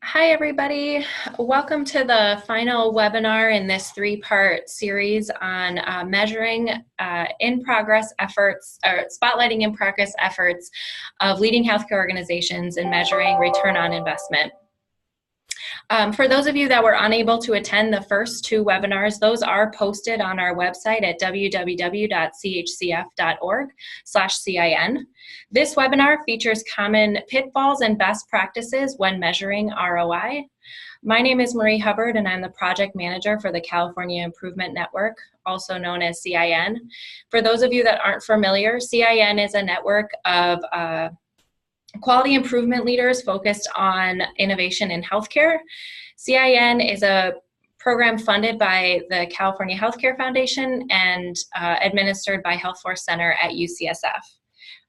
Hi, everybody. Welcome to the final webinar in this three-part series on measuring in-progress efforts, or spotlighting in-progress efforts of leading healthcare organizations and measuring return on investment. For those of you that were unable to attend the first two webinars, those are posted on our website at www.chcf.org/CIN. This webinar features common pitfalls and best practices when measuring ROI. My name is Marie Hubbard, and I'm the project manager for the California Improvement Network, also known as CIN. For those of you that aren't familiar, CIN is a network of quality improvement leaders focused on innovation in healthcare. CIN is a program funded by the California Healthcare Foundation and administered by Health Force Center at UCSF.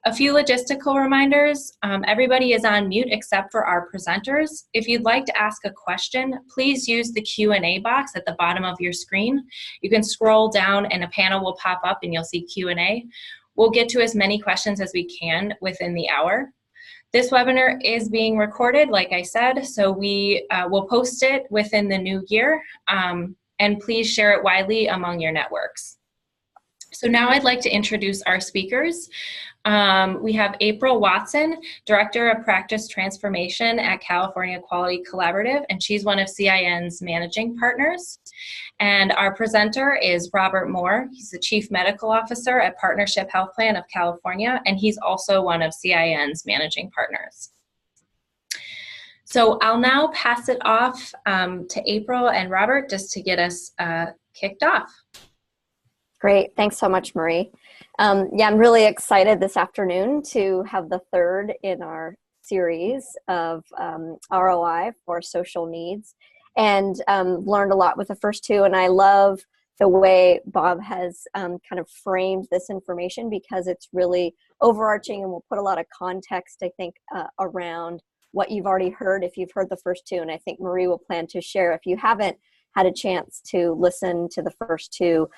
A few logistical reminders. Everybody is on mute except for our presenters. If you'd like to ask a question, please use the Q&A box at the bottom of your screen. You can scroll down and a panel will pop up and you'll see Q&A. We'll get to as many questions as we can within the hour. This webinar is being recorded, like I said, so we will post it within the new year, and please share it widely among your networks. So now I'd like to introduce our speakers. We have April Watson, Director of Practice Transformation at California Quality Collaborative, and she's one of CIN's managing partners. And our presenter is Robert Moore. He's the Chief Medical Officer at Partnership HealthPlan of California, and he's also one of CIN's managing partners. So I'll now pass it off to April and Robert just to get us kicked off. Great, thanks so much, Marie. Yeah, I'm really excited this afternoon to have the third in our series of ROI for social needs, and learned a lot with the first two. And I love the way Bob has kind of framed this information because it's really overarching and will put a lot of context, I think, around what you've already heard if you've heard the first two. And I think Marie will plan to share, if you haven't had a chance to listen to the first two,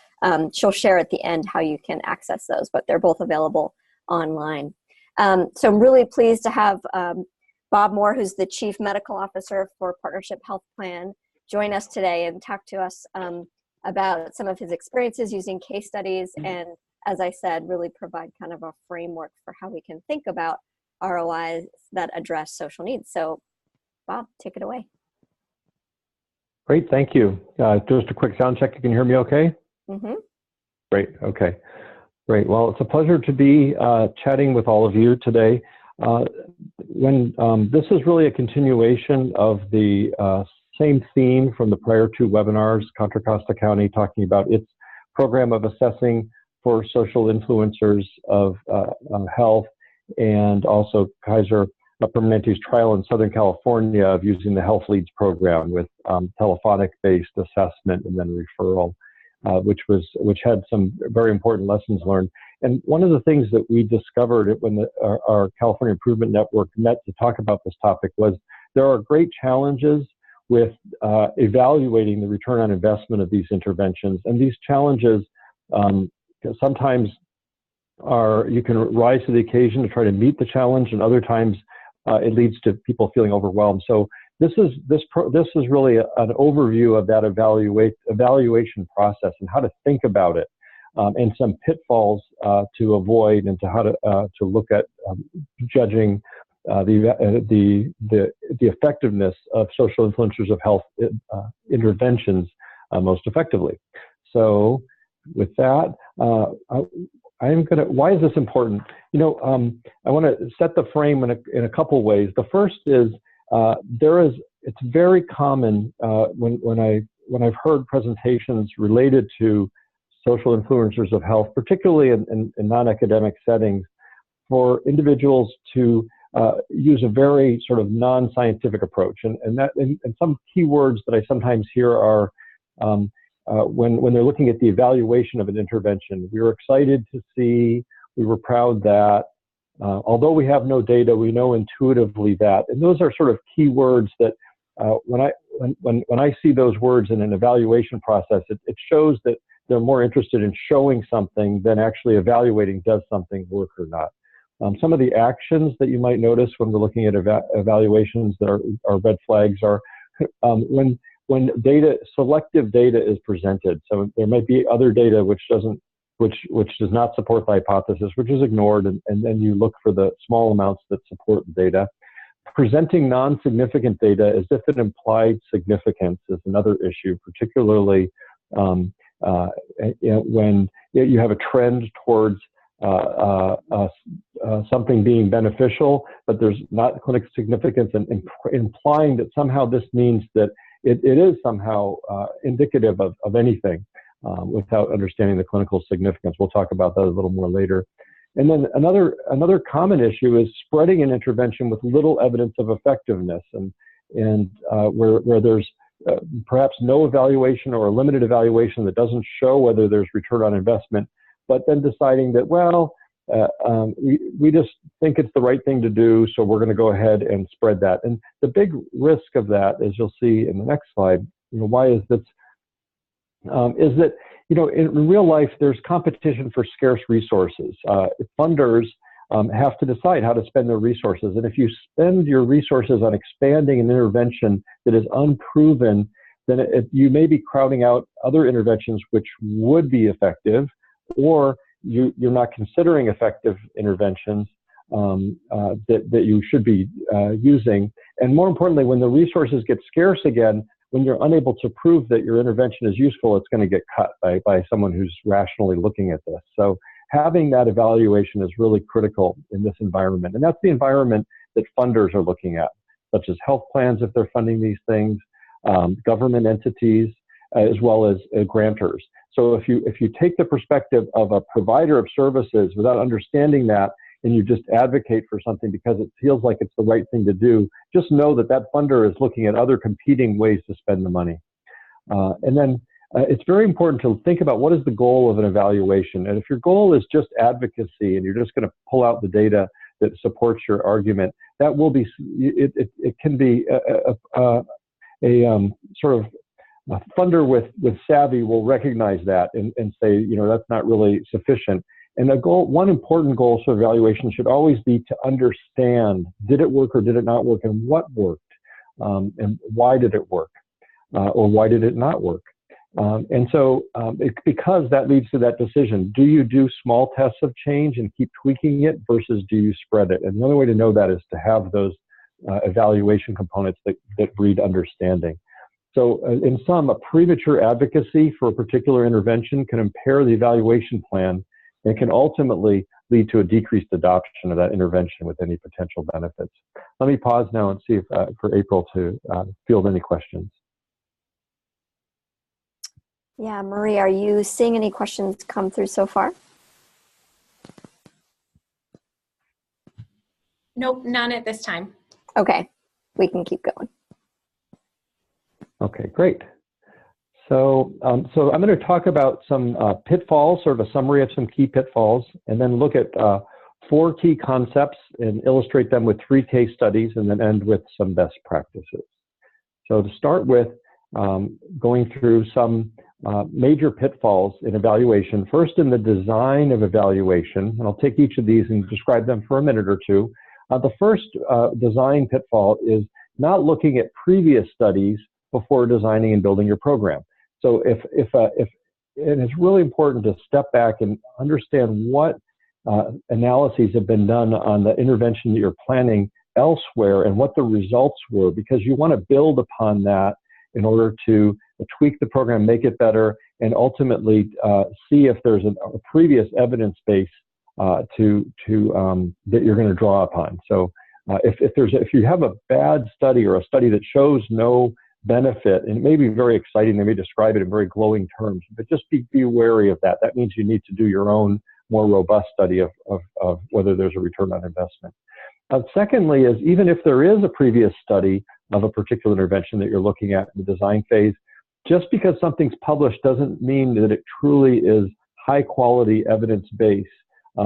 she'll share at the end how you can access those, but they're both available online. So I'm really pleased to have Bob Moore, who's the Chief Medical Officer for Partnership HealthPlan, join us today and talk to us about some of his experiences using case studies and, as I said, really provide kind of a framework for how we can think about ROIs that address social needs. So Bob, take it away. Great, thank you. Just a quick sound check. You can hear me okay? Mm-hmm. Great, okay. Great, well, it's a pleasure to be chatting with all of you today. This is really a continuation of the same theme from the prior two webinars, Contra Costa County talking about its program of assessing for social influencers of health, and also Kaiser Permanente's trial in Southern California of using the Health Leads program with telephonic-based assessment and then referral, which had some very important lessons learned. And one of the things that we discovered when our California Improvement Network met to talk about this topic was there are great challenges with evaluating the return on investment of these interventions. And these challenges sometimes you can rise to the occasion to try to meet the challenge, and other times it leads to people feeling overwhelmed. So this is really an overview of that evaluation process and how to think about it, and some pitfalls to avoid, and to how to look at judging the effectiveness of social influencers of health interventions most effectively. So with that, why is this important? You know, I want to set the frame in a couple ways. The first is, it's very common when I've heard presentations related to social influencers of health, particularly in non-academic settings, for individuals to use a very sort of non-scientific approach. And some key words that I sometimes hear are, when they're looking at the evaluation of an intervention, we were excited to see, we were proud that, although we have no data, we know intuitively that. And those are sort of key words that when I see those words in an evaluation process, it shows that they're more interested in showing something than actually evaluating does something work or not. Some of the actions that you might notice when we're looking at evaluations that are red flags are when selective data is presented. So there might be other data which does not support the hypothesis, which is ignored, and then you look for the small amounts that support the data. Presenting non-significant data as if it implied significance is another issue, particularly when you have a trend towards something being beneficial, but there's not clinical significance, and implying that somehow this means that it is somehow indicative of anything without understanding the clinical significance. We'll talk about that a little more later. And then another common issue is spreading an intervention with little evidence of effectiveness, and where there's perhaps no evaluation or a limited evaluation that doesn't show whether there's return on investment, but then deciding that, well, we just think it's the right thing to do, so we're going to go ahead and spread that. And the big risk of that, as you'll see in the next slide, why is this? Is that, in real life, there's competition for scarce resources. Funders have to decide how to spend their resources. And if you spend your resources on expanding an intervention that is unproven, then you may be crowding out other interventions which would be effective, or you're not considering effective interventions that you should be using. And more importantly, when the resources get scarce again, when you're unable to prove that your intervention is useful, it's going to get cut by someone who's rationally looking at this. So having that evaluation is really critical in this environment. And that's the environment that funders are looking at, such as health plans if they're funding these things, government entities, as well as grantors. So if you take the perspective of a provider of services without understanding that, and you just advocate for something because it feels like it's the right thing to do, just know that that funder is looking at other competing ways to spend the money. And then it's very important to think about what is the goal of an evaluation. And if your goal is just advocacy and you're just going to pull out the data that supports your argument, that will be, it can be a sort of a funder with savvy will recognize that and say, that's not really sufficient. And one important goal for evaluation should always be to understand, did it work or did it not work, and what worked, and why did it work, or why did it not work? Because that leads to that decision. Do you do small tests of change and keep tweaking it versus do you spread it? And the only way to know that is to have those evaluation components that breed understanding. So in sum, a premature advocacy for a particular intervention can impair the evaluation plan and can ultimately lead to a decreased adoption of that intervention with any potential benefits. Let me pause now and see if for April to field any questions. Yeah, Marie, are you seeing any questions come through so far? Nope, none at this time. Okay, we can keep going. Okay, great. So I'm going to talk about some pitfalls, sort of a summary of some key pitfalls, and then look at 4 key concepts and illustrate them with 3 case studies, and then end with some best practices. So to start with, going through some major pitfalls in evaluation. First, in the design of evaluation, and I'll take each of these and describe them for a minute or two. The first design pitfall is not looking at previous studies before designing and building your program. So and it's really important to step back and understand what analyses have been done on the intervention that you're planning elsewhere and what the results were, because you want to build upon that in order to tweak the program, make it better, and ultimately see if there's a previous evidence base that you're going to draw upon. So if you have a bad study or a study that shows no benefit, and it may be very exciting, they may describe it in very glowing terms, but just be wary of that. That means you need to do your own more robust study of whether there's a return on investment. Secondly is, even if there is a previous study of a particular intervention that you're looking at in the design phase, just because something's published doesn't mean that it truly is high quality evidence base.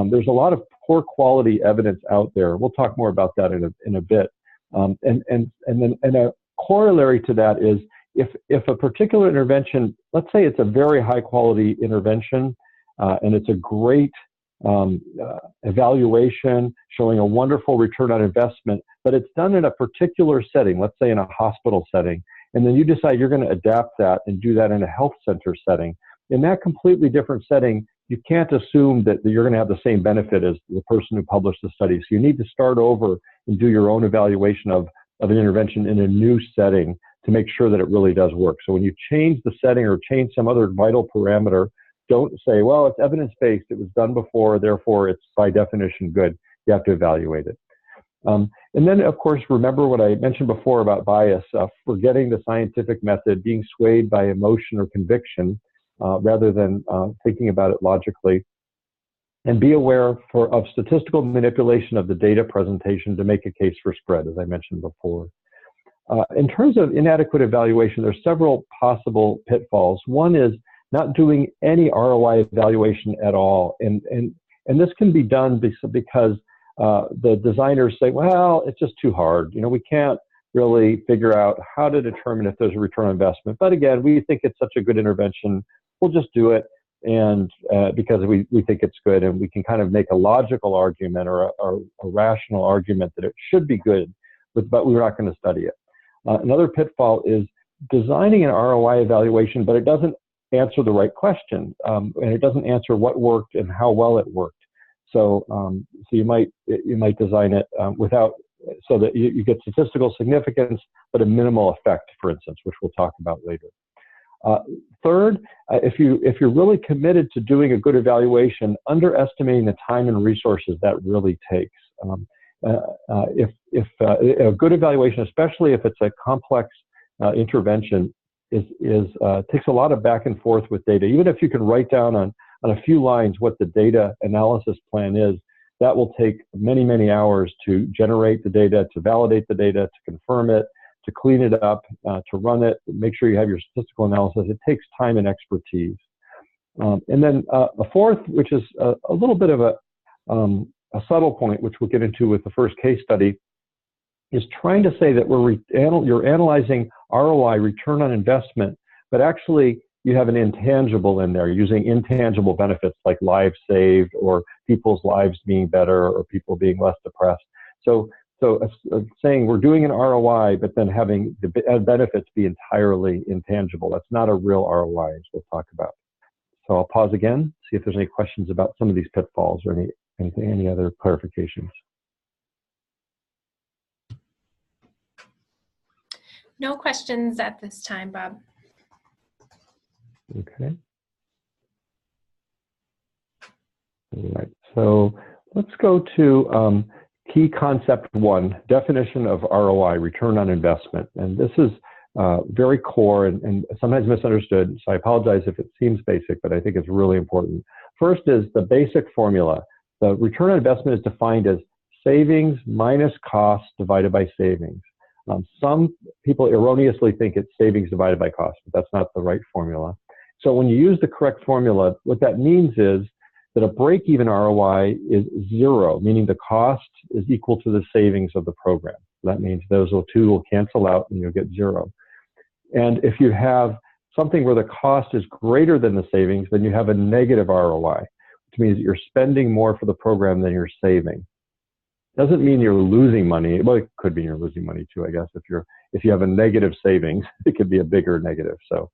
There's a lot of poor quality evidence out there. We'll talk more about that in a bit. And a corollary to that is, if a particular intervention, let's say it's a very high quality intervention, and it's a great evaluation showing a wonderful return on investment, but it's done in a particular setting, let's say in a hospital setting, and then you decide you're going to adapt that and do that in a health center setting. In that completely different setting, you can't assume that you're going to have the same benefit as the person who published the study. So you need to start over and do your own evaluation of an intervention in a new setting to make sure that it really does work. So when you change the setting or change some other vital parameter, don't say, well, it's evidence-based, it was done before, therefore it's by definition good. You have to evaluate it. And then, of course, remember what I mentioned before about bias, forgetting the scientific method, being swayed by emotion or conviction rather than thinking about it logically. And be aware of statistical manipulation of the data presentation to make a case for spread, as I mentioned before. In terms of inadequate evaluation, there's several possible pitfalls. One is not doing any ROI evaluation at all. And this can be done because the designers say, well, it's just too hard. You know, we can't really figure out how to determine if there's a return on investment. But again, we think it's such a good intervention, we'll just do it. And because we think it's good, and we can kind of make a logical argument or a rational argument that it should be good, but we're not going to study it. Another pitfall is designing an ROI evaluation, but it doesn't answer the right question, and it doesn't answer what worked and how well it worked. So, you might design it so that you get statistical significance, but a minimal effect, for instance, which we'll talk about later. Third, if you're really committed to doing a good evaluation, underestimating the time and resources that really takes. If a good evaluation, especially if it's a complex intervention, takes a lot of back and forth with data. Even if you can write down on a few lines what the data analysis plan is, that will take many, many hours to generate the data, to validate the data, to confirm it, to clean it up, to run it, make sure you have your statistical analysis. It takes time and expertise. And then a fourth, which is a little bit of a subtle point, which we'll get into with the first case study, is trying to say that you're analyzing ROI, return on investment, but actually you have an intangible in there, using intangible benefits like lives saved or people's lives being better or people being less depressed. So saying we're doing an ROI, but then having the benefits be entirely intangible. That's not a real ROI, as we'll talk about. So I'll pause again, see if there's any questions about some of these pitfalls or any other clarifications. No questions at this time, Bob. Okay. All right. So let's go to key concept 1, definition of ROI, return on investment. And this is very core and sometimes misunderstood. So I apologize if it seems basic, but I think it's really important. First is the basic formula. The return on investment is defined as savings minus cost divided by savings. Some people erroneously think it's savings divided by cost, but that's not the right formula. So when you use the correct formula, what that means is that a break-even ROI is 0, meaning the cost is equal to the savings of the program. That means those two will cancel out and you'll get 0. And if you have something where the cost is greater than the savings, then you have a negative ROI, which means that you're spending more for the program than you're saving. Doesn't mean you're losing money. Well, it could mean you're losing money too, I guess. If you have a negative savings, it could be a bigger negative. So,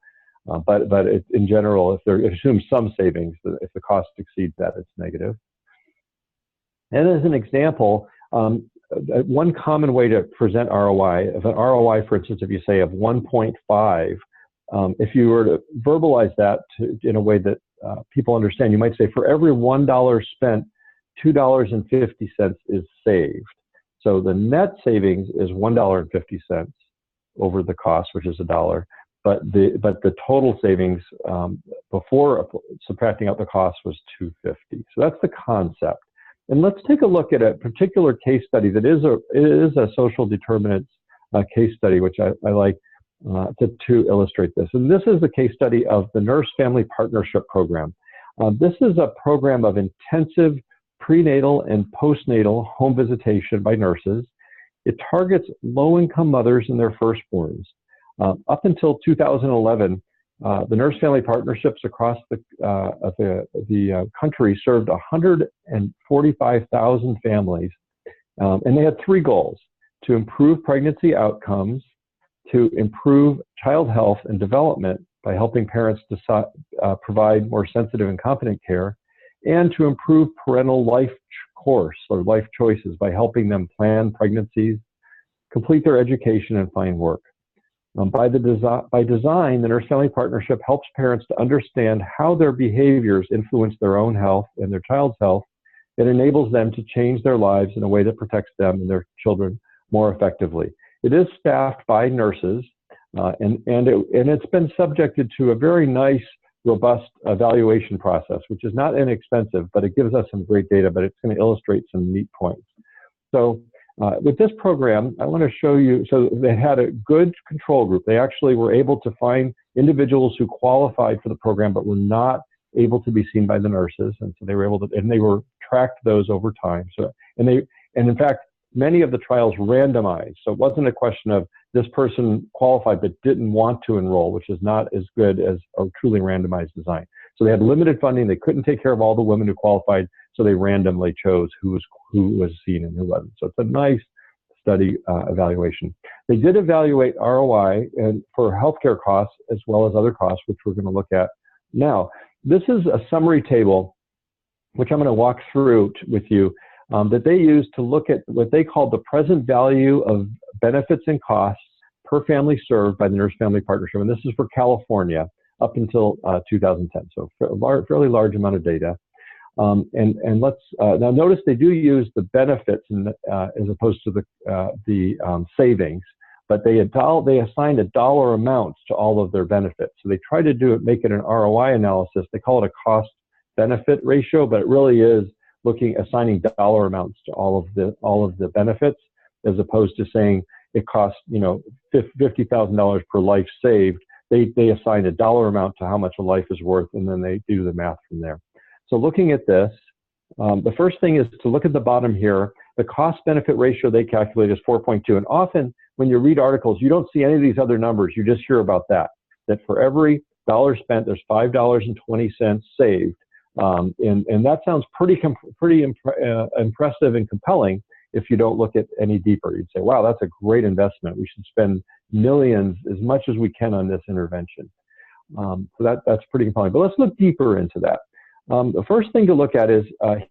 but in general, it assumes some savings. If the cost exceeds that, it's negative. And as an example, one common way to present ROI, if an ROI, for instance, if you say of 1.5, if you were to verbalize that in a way that people understand, you might say for every $1 spent, $2.50 is saved. So the net savings is $1.50 over the cost, which is $1. But the total savings before subtracting out the cost was $2.50. So that's the concept. And let's take a look at a particular case study that is a social determinants case study, which I like to illustrate this. And this is the case study of the Nurse Family Partnership Program. This is a program of intensive prenatal and postnatal home visitation by nurses. It targets low-income mothers and their firstborns. Up until 2011, The nurse family partnerships across the country served 145,000 families, and they had three goals: to improve pregnancy outcomes, to improve child health and development by helping parents provide more sensitive and competent care, and to improve parental life course or life choices by helping them plan pregnancies, complete their education, and find work. By design, the Nurse Family Partnership helps parents to understand how their behaviors influence their own health and their child's health. It enables them to change their lives in a way that protects them and their children more effectively. It is staffed by nurses, and it's been subjected to a very nice, robust evaluation process, which is not inexpensive, but it gives us some great data, but it's going to illustrate some neat points. So with this program, I want to show you, so they had a good control group. They actually were able to find individuals who qualified for the program, but were not able to be seen by the nurses. And so they were able to, and they were tracked those over time. So, and in fact, many of the trials randomized. So it wasn't a question of this person qualified but didn't want to enroll, which is not as good as a truly randomized design. So they had limited funding. They couldn't take care of all the women who qualified, so they randomly chose who was seen and who wasn't. So it's a nice study evaluation. They did evaluate ROI and for healthcare costs as well as other costs, which we're going to look at now. This is a summary table, which I'm going to walk through with you, that they use to look at what they call the present value of benefits and costs per family served by the Nurse Family Partnership. And this is for California up until 2010. So a fairly large amount of data. And let's now notice they do use the benefits as opposed to the savings, but they assigned a dollar amount to all of their benefits. So they try to make it an ROI analysis. They call it a cost benefit ratio, but it really is assigning dollar amounts to all of the benefits, as opposed to saying it costs, $50,000 per life saved. They assign a dollar amount to how much a life is worth, and then they do the math from there. So looking at this, the first thing is to look at the bottom here. The cost benefit ratio they calculate is 4.2. And often when you read articles, you don't see any of these other numbers. You just hear about that for every dollar spent, there's $5.20 saved. And that sounds pretty impressive and compelling if you don't look at any deeper. You'd say, wow, that's a great investment. We should spend millions, as much as we can, on this intervention. So that's pretty compelling. But let's look deeper into that. The first thing to look at is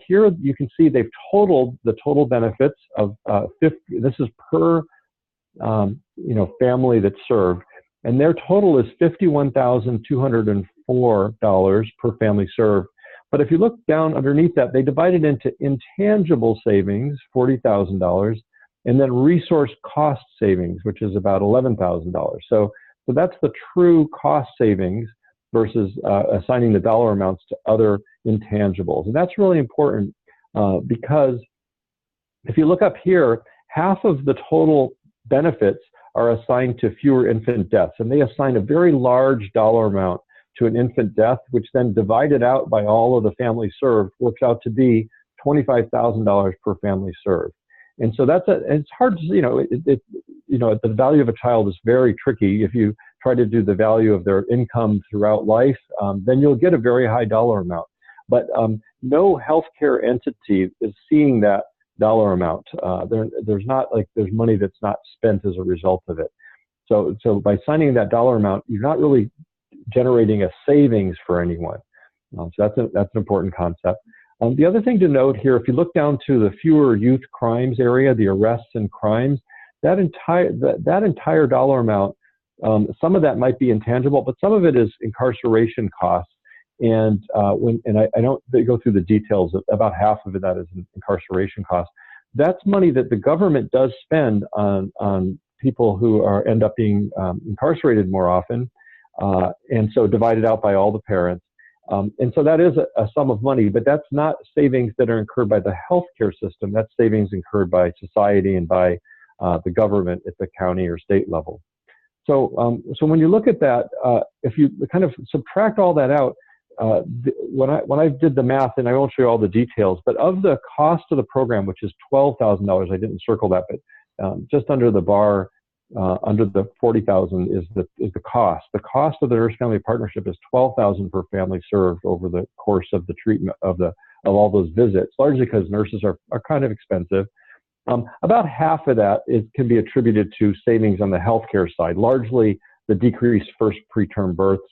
here you can see they've totaled the total benefits of 50. This is per family that's served, and their total is $51,204 per family served. But if you look down underneath that, they divide it into intangible savings, $40,000, and then resource cost savings, which is about $11,000. So that's the true cost savings versus assigning the dollar amounts to other intangibles. And that's really important because if you look up here, half of the total benefits are assigned to fewer infant deaths. And they assign a very large dollar amount to an infant death, which then divided out by all of the families served works out to be $25,000 per family served. And so it's hard to, the value of a child is very tricky. If you try to do the value of their income throughout life, then you'll get a very high dollar amount. But no healthcare entity is seeing that dollar amount. There's money that's not spent as a result of it. So by assigning that dollar amount, you're not really generating a savings for anyone. So that's an important concept. The other thing to note here, if you look down to the fewer youth crimes area, the arrests and crimes, that entire dollar amount, some of that might be intangible, but some of it is incarceration costs. And I don't go through the details. About half of that is incarceration costs. That's money that the government does spend on people who end up being incarcerated more often, and so divided out by all the parents. And so that is a sum of money, but that's not savings that are incurred by the healthcare system. That's savings incurred by society and by the government at the county or state level. So when you look at that, if you kind of subtract all that out, when I did the math, and I won't show you all the details, but of the cost of the program, which is $12,000, I didn't circle that, but just under the bar under the 40,000 is the cost. The cost of the nurse-family partnership is 12,000 per family served over the course of the treatment of all those visits, largely because nurses are kind of expensive. About half of that can be attributed to savings on the healthcare side, largely the decreased first preterm births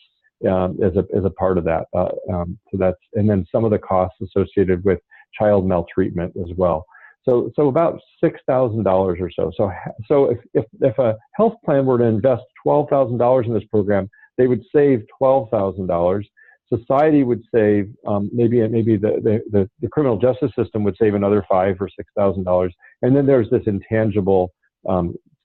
as a part of that. And then some of the costs associated with child maltreatment as well. So about $6,000 or so. So if a health plan were to invest $12,000 in this program, they would save $12,000. Society would save maybe the criminal justice system would save another $5,000 or $6,000, and then there's this intangible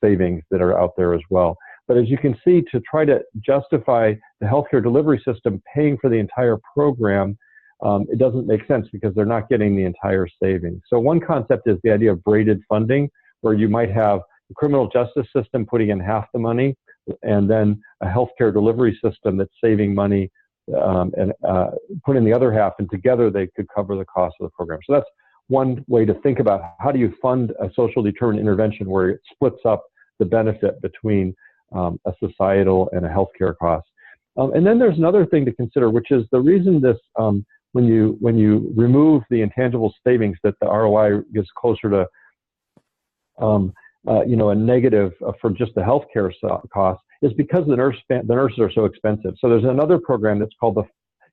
savings that are out there as well. But as you can see, to try to justify the healthcare delivery system paying for the entire program, it doesn't make sense because they're not getting the entire savings. So one concept is the idea of braided funding, where you might have the criminal justice system putting in half the money, and then a healthcare delivery system that's saving money and put in the other half, and together they could cover the cost of the program. So that's one way to think about how do you fund a social determinant intervention where it splits up the benefit between a societal and a healthcare cost. And then there's another thing to consider, which is the reason this, when you remove the intangible savings, that the ROI gets closer to a negative for just the healthcare cost, is because the nurses are so expensive. So there's another program that's called the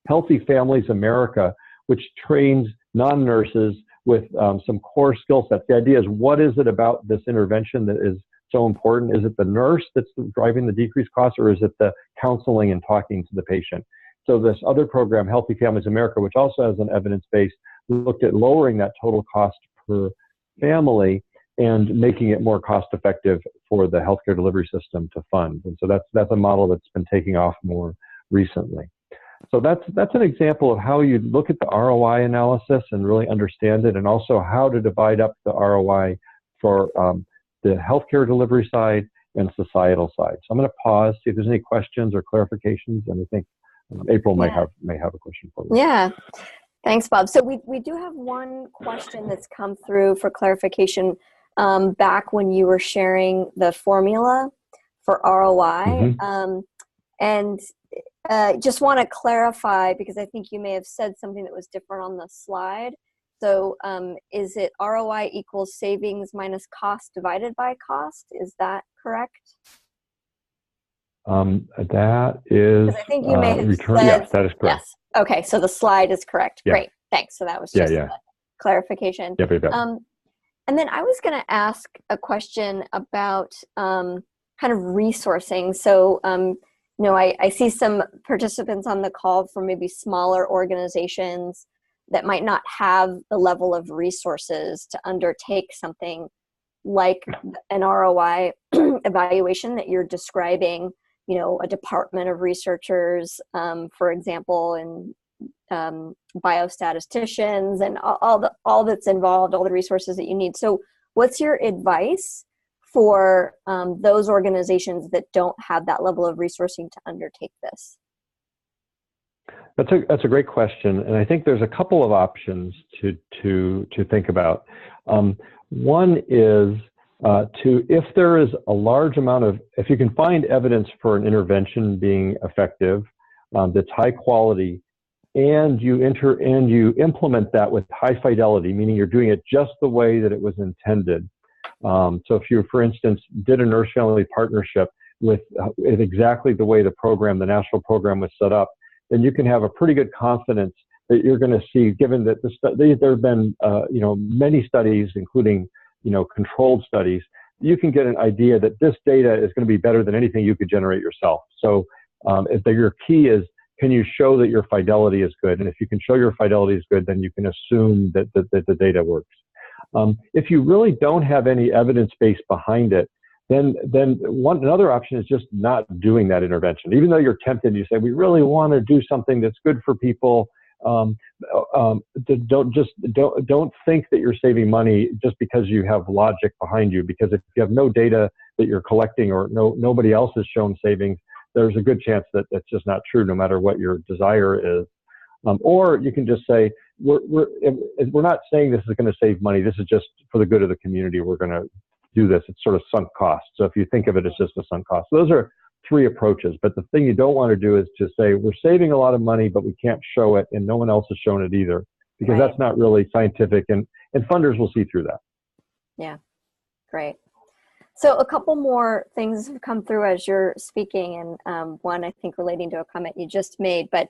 Healthy Families America, which trains non-nurses with some core skill sets. The idea is, what is it about this intervention that is so important? Is it the nurse that's driving the decreased cost, or is it the counseling and talking to the patient? So this other program, Healthy Families America, which also has an evidence base, looked at lowering that total cost per family and making it more cost effective for the healthcare delivery system to fund. And so that's a model that's been taking off more recently. So that's an example of how you look at the ROI analysis and really understand it, and also how to divide up the ROI for the healthcare delivery side and societal side. So I'm going to pause, see if there's any questions or clarifications, and I think April may have a question for you. Yeah, thanks, Bob. So we do have one question that's come through for clarification back when you were sharing the formula for ROI. And just want to clarify, because I think you may have said something that was different on the slide. So is it ROI equals savings minus cost divided by cost? Is that correct? That is, I think you may have return. Said, yes, that is correct. Yes. Okay, so the slide is correct. Yeah. Great, thanks. So that was just a clarification. Yep. And then I was going to ask a question about kind of resourcing. So, I see some participants on the call from maybe smaller organizations that might not have the level of resources to undertake something like an ROI evaluation that you're describing, a department of researchers, for example, and biostatisticians, and all that's involved, all the resources that you need. So what's your advice for those organizations that don't have that level of resourcing to undertake this? That's a great question, and I think there's a couple of options to think about. One is if there is a large amount of, if you can find evidence for an intervention being effective, that's high quality, and you implement that with high fidelity, meaning you're doing it just the way that it was intended. So if you, for instance, did a nurse-family partnership with exactly the way the national program was set up, then you can have a pretty good confidence that you're going to see, given that there have been many studies, including controlled studies, you can get an idea that this data is going to be better than anything you could generate yourself. So your key is, can you show that your fidelity is good? And if you can show your fidelity is good, then you can assume that the data works. If you really don't have any evidence base behind it, then another option is just not doing that intervention. Even though you're tempted, you say, we really want to do something that's good for people. Don't think that you're saving money just because you have logic behind you, because if you have no data that you're collecting, or nobody else has shown savings, there's a good chance that that's just not true, no matter what your desire is. Or you can just say, we're not saying this is going to save money. This is just for the good of the community. We're going to do this. It's sort of sunk cost. So if you think of it as just a sunk cost. So those are three approaches. But the thing you don't want to do is to say, we're saving a lot of money, but we can't show it, and no one else has shown it either, because that's not really scientific, and funders will see through that. Yeah, great. So a couple more things have come through as you're speaking, and one I think relating to a comment you just made, but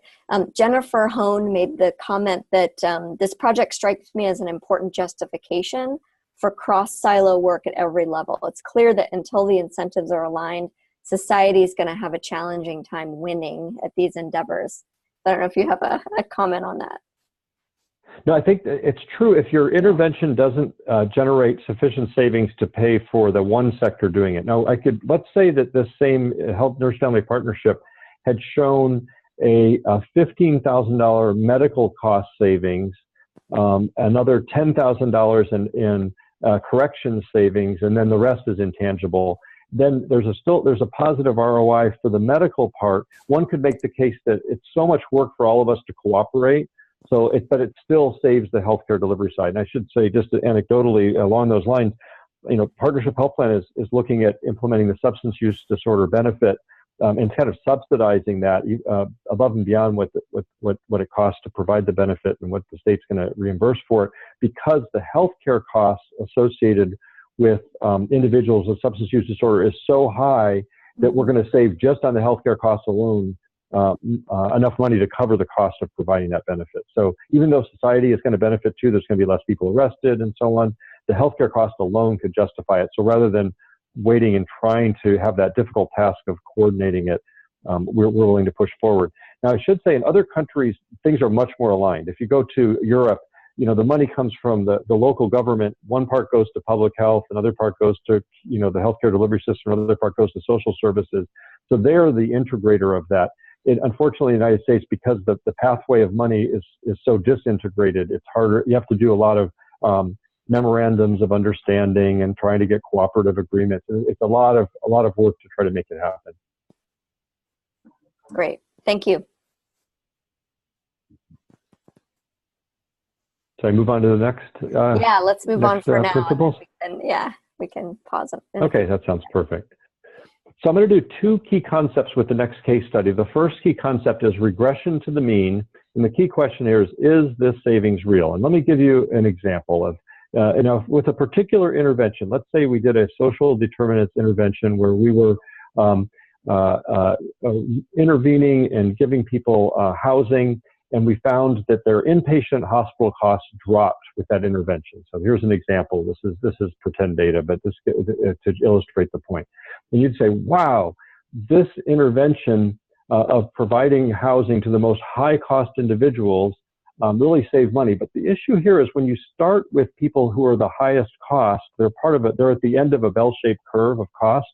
Jennifer Hone made the comment that this project strikes me as an important justification for cross-silo work at every level. It's clear that until the incentives are aligned, society is going to have a challenging time winning at these endeavors. I don't know if you have a comment on that. No, I think it's true. If your intervention doesn't generate sufficient savings to pay for the one sector doing it. Now, let's say that this same Health Nurse Family Partnership had shown a $15,000 medical cost savings, another $10,000 in corrections savings, and then the rest is intangible. Then there's a positive ROI for the medical part. One could make the case that it's so much work for all of us to cooperate. But it still saves the healthcare delivery side. And I should say, just anecdotally along those lines, Partnership HealthPlan is looking at implementing the substance use disorder benefit and kind of subsidizing that above and beyond what it costs to provide the benefit and what the state's going to reimburse for it, because the healthcare costs associated with individuals with substance use disorder is so high that we're going to save just on the healthcare costs alone enough money to cover the cost of providing that benefit. So even though society is going to benefit too, there's going to be less people arrested and so on, the healthcare cost alone could justify it. So rather than waiting and trying to have that difficult task of coordinating it, we're willing to push forward. Now, I should say in other countries, things are much more aligned. If you go to Europe, the money comes from the local government. One part goes to public health, another part goes to, the healthcare delivery system, another part goes to social services. So they're the integrator of that. Unfortunately, in the United States, because the pathway of money is so disintegrated, it's harder. You have to do a lot of memorandums of understanding and trying to get cooperative agreements. It's a lot of work to try to make it happen. Great, thank you. So I move on to the next. Yeah, let's move on for now. Principles? We can pause it. Okay, that sounds perfect. So I'm going to do two key concepts with the next case study. The first key concept is regression to the mean. And the key question here is this savings real? And let me give you an example of, with a particular intervention. Let's say we did a social determinants intervention where we were intervening and giving people housing, and we found that their inpatient hospital costs dropped with that intervention. So here's an example. This is pretend data, but this to illustrate the point. And you'd say, wow, this intervention of providing housing to the most high-cost individuals really saved money. But the issue here is when you start with people who are the highest cost, they're at the end of a bell-shaped curve of cost.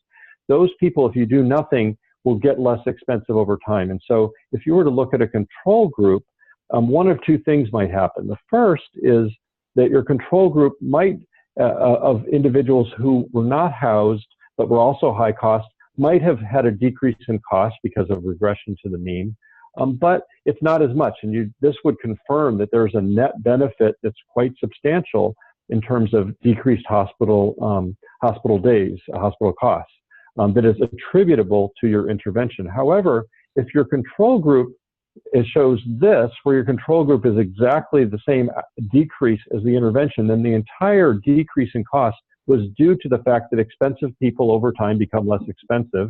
Those people, if you do nothing, will get less expensive over time. And so if you were to look at a control group, one of two things might happen. The first is that your control group might, of individuals who were not housed but were also high cost, might have had a decrease in cost because of regression to the mean, but it's not as much. And this would confirm that there's a net benefit that's quite substantial in terms of decreased hospital days, hospital costs, that is attributable to your intervention. However, if your control group, it shows this, where your control group is exactly the same decrease as the intervention, then the entire decrease in cost was due to the fact that expensive people over time become less expensive,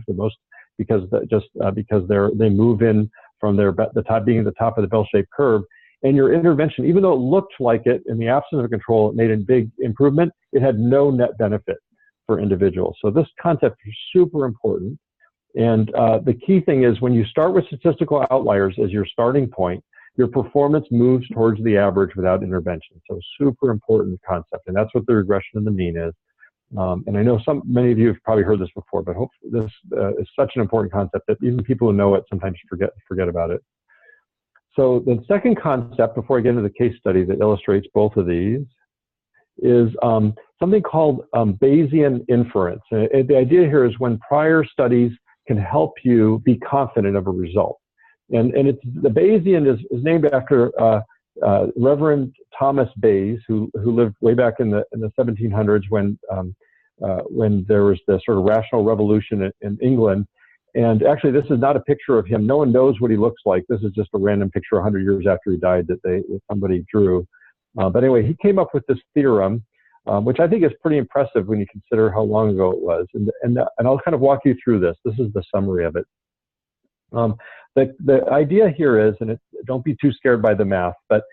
because they move in from the top being at the top of the bell-shaped curve. And your intervention, even though it looked like it in the absence of control, it made a big improvement, it had no net benefit for individuals. So this concept is super important. And the key thing is when you start with statistical outliers as your starting point, your performance moves towards the average without intervention. So super important concept. And that's what the regression of the mean is. And I know many of you have probably heard this before, but hopefully this is such an important concept that even people who know it sometimes forget about it. So the second concept, before I get into the case study that illustrates both of these, is something called Bayesian Inference. And the idea here is when prior studies can help you be confident of a result. And the Bayesian is named after Reverend Thomas Bayes, who lived way back in the 1700s when when there was the sort of rational revolution in England. And actually, this is not a picture of him. No one knows what he looks like. This is just a random picture 100 years after he died that somebody drew. But anyway, he came up with this theorem, which I think is pretty impressive when you consider how long ago it was. And I'll kind of walk you through this. This is the summary of it. The idea here is, and don't be too scared by the math, but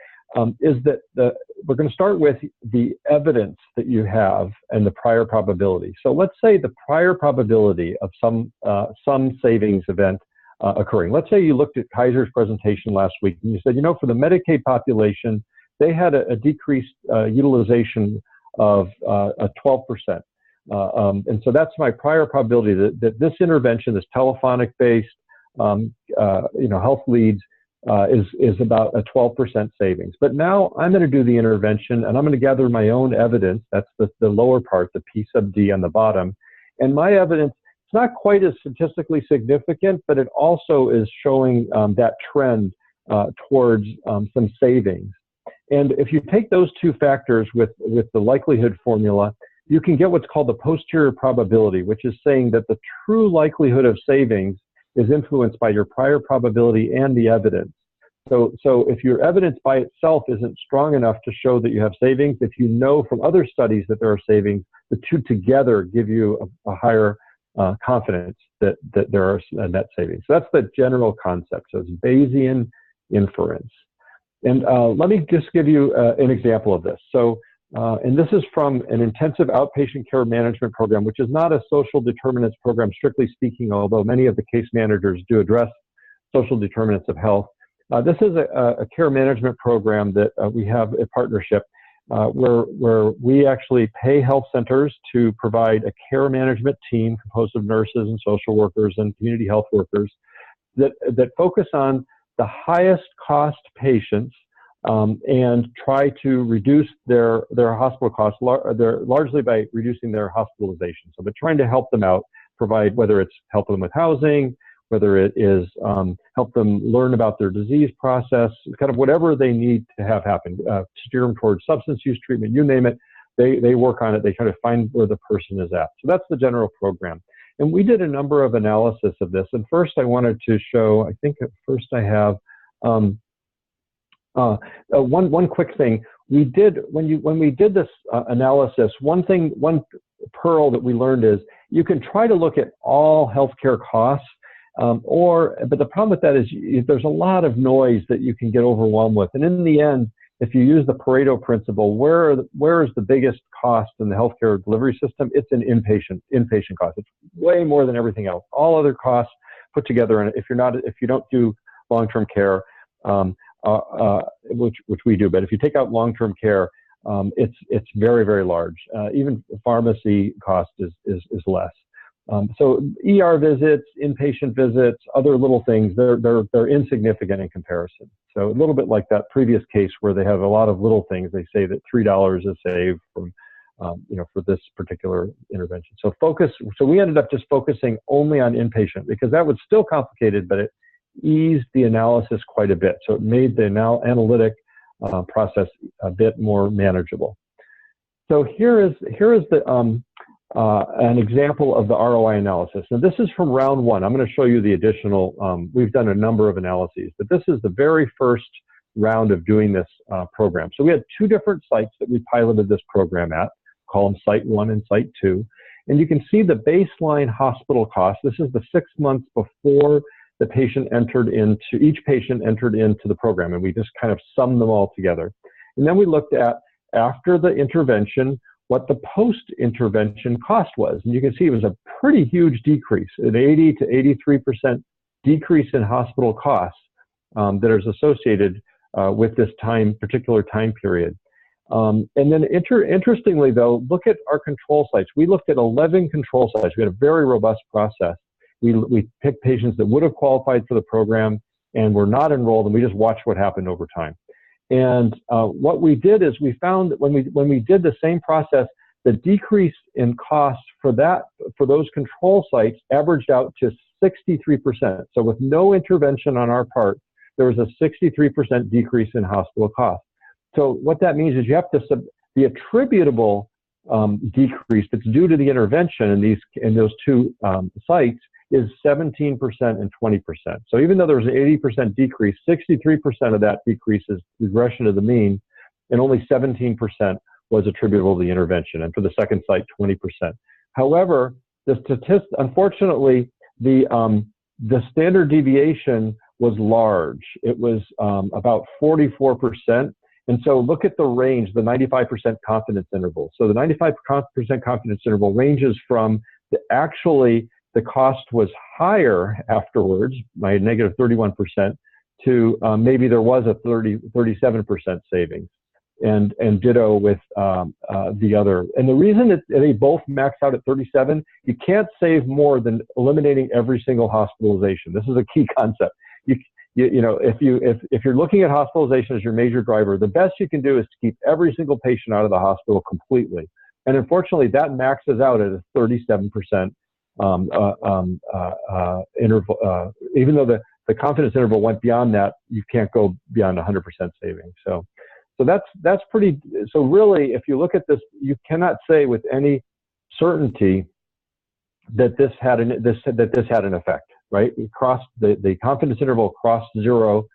is that we're going to start with the evidence that you have and the prior probability. So let's say the prior probability of some savings event occurring. Let's say you looked at Kaiser's presentation last week and you said, you know, for the Medicaid population, they had a decreased utilization of 12%. And so that's my prior probability that this intervention, this telephonic based, health leads, is about a 12% savings. But now I'm going to do the intervention and I'm going to gather my own evidence. That's the lower part, the P sub D on the bottom. And my evidence, it's not quite as statistically significant, but it also is showing that trend towards some savings. And if you take those two factors with the likelihood formula, you can get what's called the posterior probability, which is saying that the true likelihood of savings is influenced by your prior probability and the evidence. So if your evidence by itself isn't strong enough to show that you have savings, if you know from other studies that there are savings, the two together give you a higher confidence that there are net savings. So that's the general concept. So it's Bayesian inference. And let me just give you an example of this. So, and this is from an intensive outpatient care management program, which is not a social determinants program, strictly speaking, although many of the case managers do address social determinants of health. This is a care management program that we have a partnership where we actually pay health centers to provide a care management team composed of nurses and social workers and community health workers that focus on the highest cost patients and try to reduce their hospital costs, largely by reducing their hospitalization. So, but trying to help them out, provide, whether it's help them with housing, whether it is help them learn about their disease process, kind of whatever they need to have happen, steer them towards substance use treatment, you name it, they work on it, they try to find where the person is at. So that's the general program. And we did a number of analysis of this. And first I wanted to show, I think at first I have, one quick thing. We did, when we did this analysis, one pearl that we learned is you can try to look at all healthcare costs, but the problem with that is there's a lot of noise that you can get overwhelmed with. And in the end, if you use the Pareto Principle, where is the biggest cost in the healthcare delivery system? It's an inpatient cost. It's way more than everything else. All other costs put together, and if you don't do long-term care, which we do, but if you take out long-term care, it's very, very large. Even pharmacy cost is less. So ER visits, inpatient visits, other little things, they're insignificant in comparison. So a little bit like that previous case where they have a lot of little things. They say that $3 is saved from, for this particular intervention. So we ended up just focusing only on inpatient because that was still complicated, but it eased the analysis quite a bit. So it made the analytic process a bit more manageable. So here is an example of the ROI analysis. And this is from round one. I'm going to show you the additional, we've done a number of analyses, but this is the very first round of doing this program. So we had two different sites that we piloted this program at, call them Site 1 and Site 2. And you can see the baseline hospital cost. This is the 6 months before each patient entered into the program, and we just kind of summed them all together. And then we looked at, after the intervention, what the post-intervention cost was. And you can see it was a pretty huge decrease, an 80 to 83% decrease in hospital costs that is associated with this particular time period. And then interestingly though, look at our control sites. We looked at 11 control sites. We had a very robust process. We picked patients that would have qualified for the program and were not enrolled, and we just watched what happened over time. And what we did is we found that when we did the same process, the decrease in cost for those control sites averaged out to 63%. So with no intervention on our part, there was a 63% decrease in hospital costs. So what that means is you have to the attributable decrease that's due to the intervention in those two sites is 17% and 20%. So even though there was an 80% decrease, 63% of that decrease is regression to the mean, and only 17% was attributable to the intervention, and for the second site, 20%. However, unfortunately, the standard deviation was large. It was about 44%. And so look at the range, the 95% confidence interval. So the 95% confidence interval ranges from the cost was higher afterwards by negative 31% to maybe there was a 37% savings. And ditto with the other. And the reason that they both max out at 37, you can't save more than eliminating every single hospitalization. This is a key concept. You know, if you're looking at hospitalization as your major driver, the best you can do is to keep every single patient out of the hospital completely. And unfortunately, that maxes out at a 37% interval. Even though the confidence interval went beyond that, you can't go beyond 100% savings. So that's pretty. So really, if you look at this, you cannot say with any certainty that this had an effect. Right? The confidence interval crossed zero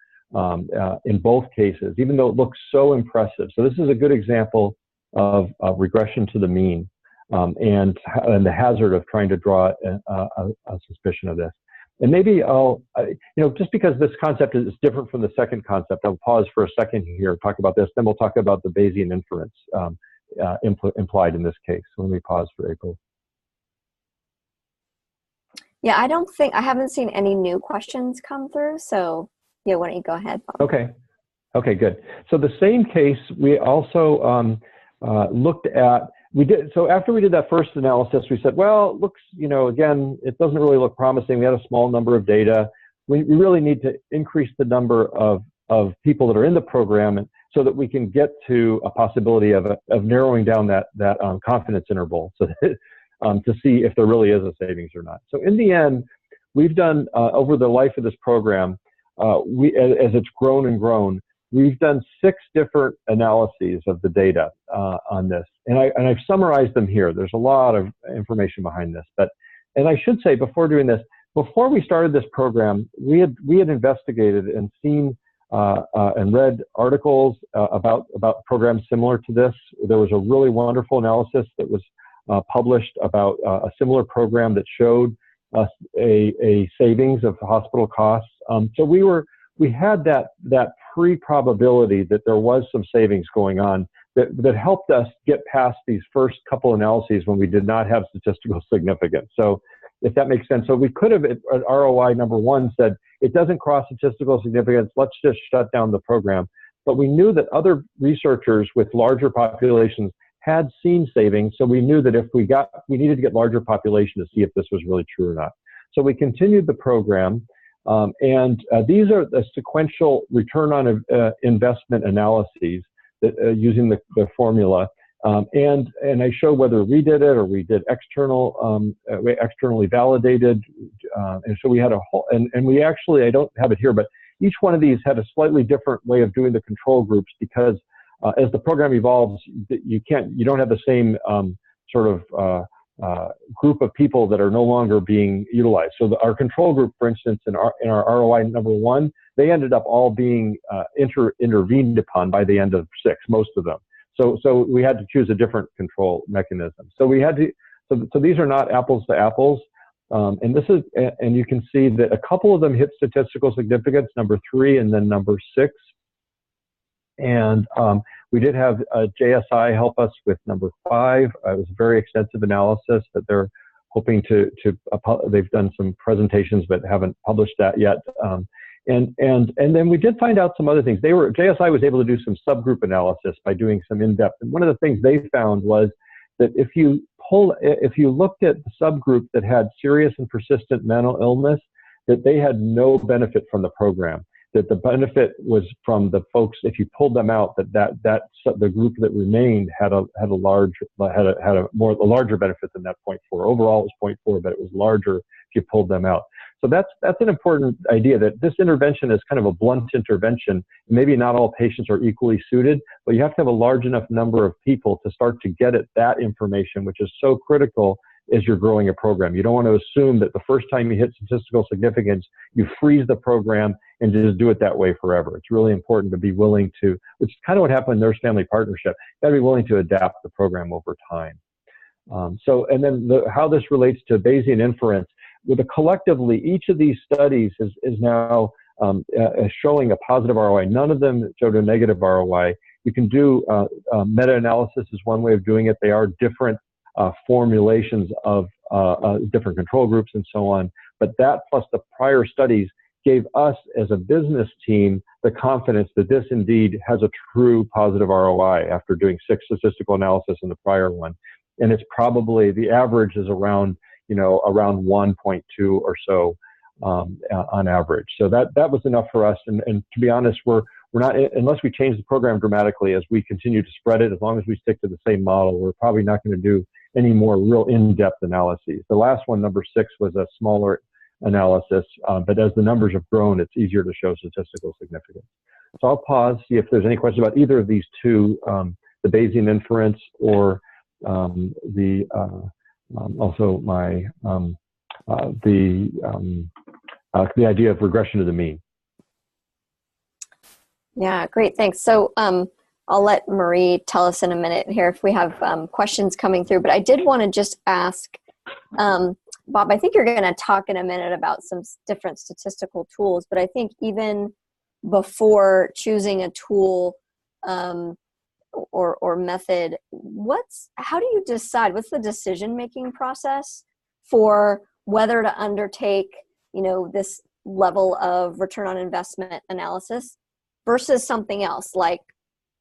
in both cases, even though it looks so impressive. So this is a good example of regression to the mean and the hazard of trying to draw a suspicion of this. And maybe just because this concept is different from the second concept, I'll pause for a second here, talk about this, then we'll talk about the Bayesian inference implied in this case. So let me pause for April. Yeah, I haven't seen any new questions come through. So yeah, why don't you go ahead, Bob? Okay, good. So the same case, we also looked at, so after we did that first analysis, we said, well, looks, again, it doesn't really look promising. We had a small number of data. We really need to increase the number of people that are in the program so that we can get to a possibility of narrowing down that confidence interval so that, to see if there really is a savings or not. So in the end, we've done, over the life of this program, as it's grown and grown, we've done 6 different analyses of the data on this. And I've summarized them here. There's a lot of information behind this. And I should say, before doing this, before we started this program, we had investigated and seen and read articles about programs similar to this. There was a really wonderful analysis that was published about a similar program that showed us a savings of hospital costs. So we had that pre-probability that there was some savings going on that helped us get past these first couple analyses when we did not have statistical significance. So if that makes sense. So we could have at ROI number 1 said, it doesn't cross statistical significance, let's just shut down the program. But we knew that other researchers with larger populations had seen savings, so we knew that if we needed to get larger population to see if this was really true or not. So we continued the program, and these are the sequential return on investment analyses that, using the formula, and I show whether we did it or we did externally validated, and so we had a whole, and we actually, I don't have it here, but each one of these had a slightly different way of doing the control groups because as the program evolves, you don't have the same group of people that are no longer being utilized. So our control group, for instance, in our ROI number 1, they ended up all being intervened upon by the end of 6, most of them. So we had to choose a different control mechanism. So we had to. So these are not apples to apples. And you can see that a couple of them hit statistical significance, number 3 and then number 6. And we did have JSI help us with number 5. It was a very extensive analysis that they're hoping they've done some presentations but haven't published that yet. And then we did find out some other things. JSI was able to do some subgroup analysis by doing some in-depth. And one of the things they found was that if you looked at the subgroup that had serious and persistent mental illness, that they had no benefit from the program. That the benefit was from the folks, if you pulled them out, the group that remained had a larger benefit than that 0.4. Overall, it was 0.4, but it was larger if you pulled them out. So that's an important idea, that this intervention is kind of a blunt intervention. Maybe not all patients are equally suited, but you have to have a large enough number of people to start to get at that information, which is so critical as you're growing a program. You don't want to assume that the first time you hit statistical significance, you freeze the program and just do it that way forever. It's really important to be willing to, which is kind of what happened in Nurse-Family Partnership. You got to be willing to adapt the program over time. And then how this relates to Bayesian inference, collectively, each of these studies is now showing a positive ROI. None of them showed a negative ROI. You can do meta-analysis is one way of doing it. They are different formulations of different control groups and so on. But that plus the prior studies gave us as a business team the confidence that this indeed has a true positive ROI after doing 6 statistical analysis in the prior one. And it's probably, the average is around, around 1.2 or so on average. So that was enough for us. And to be honest, we're not, unless we change the program dramatically as we continue to spread it, as long as we stick to the same model, we're probably not going to do any more real in-depth analyses. The last one, number 6, was a smaller analysis, but as the numbers have grown, it's easier to show statistical significance. So I'll pause, see if there's any questions about either of these two, the Bayesian inference or also the idea of regression to the mean. Yeah, great, thanks. So I'll let Marie tell us in a minute here if we have questions coming through, but I did want to just ask, Bob, I think you're going to talk in a minute about some different statistical tools, but I think even before choosing a tool or method, how do you decide, what's the decision-making process for whether to undertake, this level of return on investment analysis versus something else like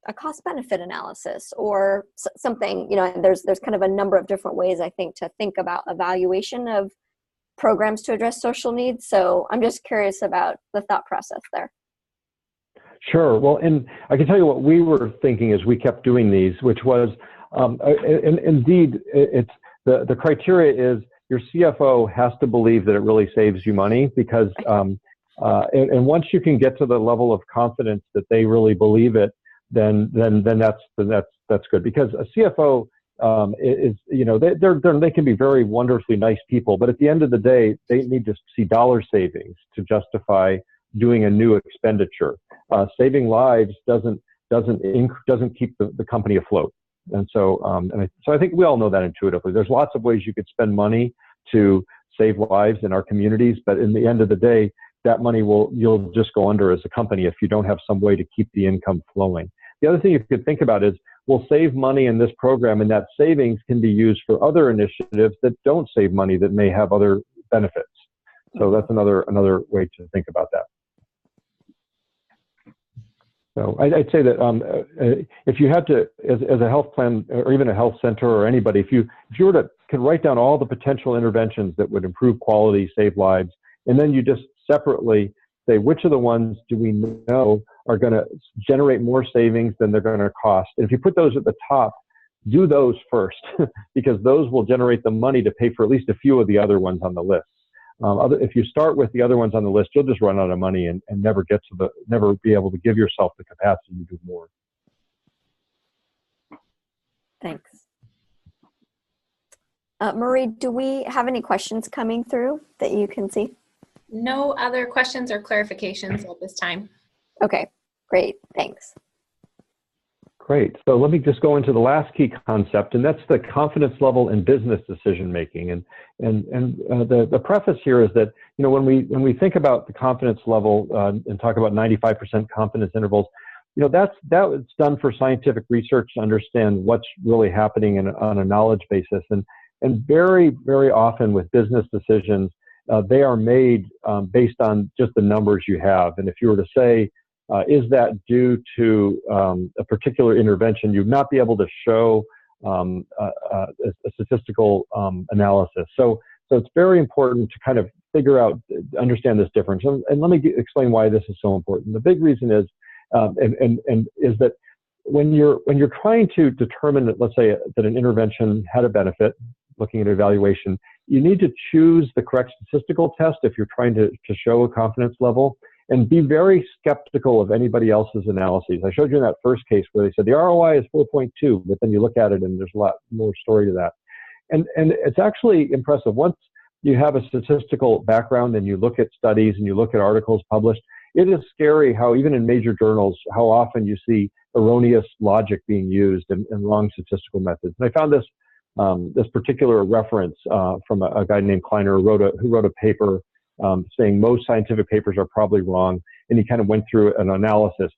a cost-benefit analysis or something, there's kind of a number of different ways, I think, to think about evaluation of programs to address social needs. So I'm just curious about the thought process there. Sure. Well, and I can tell you what we were thinking as we kept doing these, which was, indeed, it's the criteria is your CFO has to believe that it really saves you money, because, and once you can get to the level of confidence that they really believe it, then that's good. Because a CFO is, they can be very wonderfully nice people, but at the end of the day, they need to see dollar savings to justify doing a new expenditure. Saving lives doesn't keep the company afloat. And so, so I think we all know that intuitively. There's lots of ways you could spend money to save lives in our communities, but in the end of the day, that money you'll just go under as a company if you don't have some way to keep the income flowing. The other thing you could think about is, we'll save money in this program, and that savings can be used for other initiatives that don't save money that may have other benefits. So that's another way to think about that. So I'd say that if you had to, as a health plan or even a health center or anybody, if you could write down all the potential interventions that would improve quality, save lives, and then you just separately say which of the ones do we know are going to generate more savings than they're going to cost. And if you put those at the top, do those first, because those will generate the money to pay for at least a few of the other ones on the list. If you start with the other ones on the list, you'll just run out of money and never be able to give yourself the capacity to do more. Thanks. Marie, do we have any questions coming through that you can see? No other questions or clarifications at this time. Okay, great, thanks. Great. So let me just go into the last key concept, and that's the confidence level in business decision making. And the preface here is that, when we think about the confidence level and talk about 95% confidence intervals, that's done for scientific research to understand what's really happening on a knowledge basis. And very, very often with business decisions, they are made based on just the numbers you have. And if you were to say, is that due to a particular intervention, you'd not be able to show a statistical analysis. So it's very important to kind of figure out, understand this difference. And let me explain why this is so important. The big reason is, is that when you're trying to determine that, let's say that an intervention had a benefit, looking at evaluation, you need to choose the correct statistical test if you're trying to show a confidence level, and be very skeptical of anybody else's analyses. I showed you in that first case where they said the ROI is 4.2, but then you look at it and there's a lot more story to that. And it's actually impressive. Once you have a statistical background and you look at studies and you look at articles published, it is scary how even in major journals, how often you see erroneous logic being used and wrong statistical methods. And I found this particular reference from a guy named Kleiner who wrote a paper saying most scientific papers are probably wrong, and he kind of went through an analysis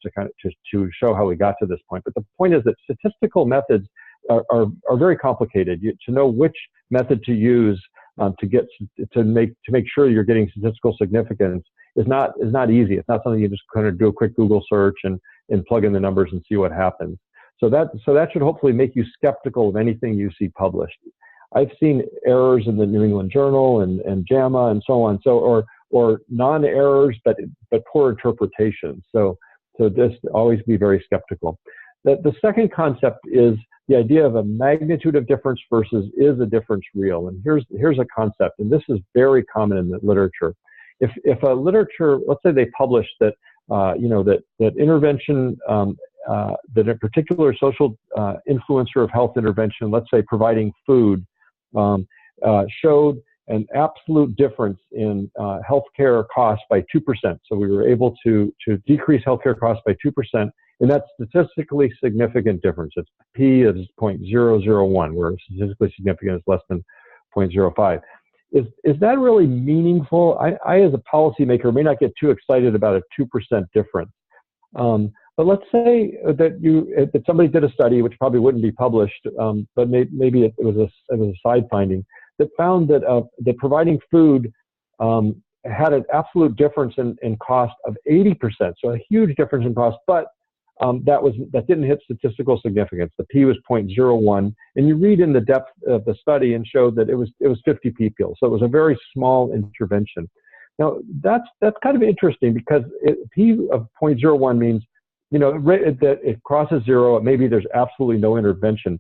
to show how we got to this point. But the point is that statistical methods are very complicated. To know which method to use to make sure you're getting statistical significance is not easy. It's not something you just kind of do a quick Google search and plug in the numbers and see what happens. So that should hopefully make you skeptical of anything you see published. I've seen errors in the New England Journal and JAMA and so on. Or non-errors, but poor interpretation. So just always be very skeptical. The second concept is the idea of a magnitude of difference versus is a difference real. And here's a concept, and this is very common in the literature. If a literature, let's say they publish that that intervention, that a particular social influencer of health intervention, let's say providing food, showed an absolute difference in healthcare costs by 2%. So we were able to decrease healthcare costs by 2%, and that's statistically significant difference. It's P is 0.001, where statistically significant is less than 0.05. Is that really meaningful? I as a policymaker may not get too excited about a 2% difference. But let's say that somebody did a study, which probably wouldn't be published, but maybe it was a side finding, that found that providing food had an absolute difference in cost of 80%. So a huge difference in cost, but that didn't hit statistical significance. The P was 0.01, and you read in the depth of the study and showed that it was 50 people. So it was a very small intervention. Now that's kind of interesting because P of 0.01 means that it crosses zero. Maybe there's absolutely no intervention.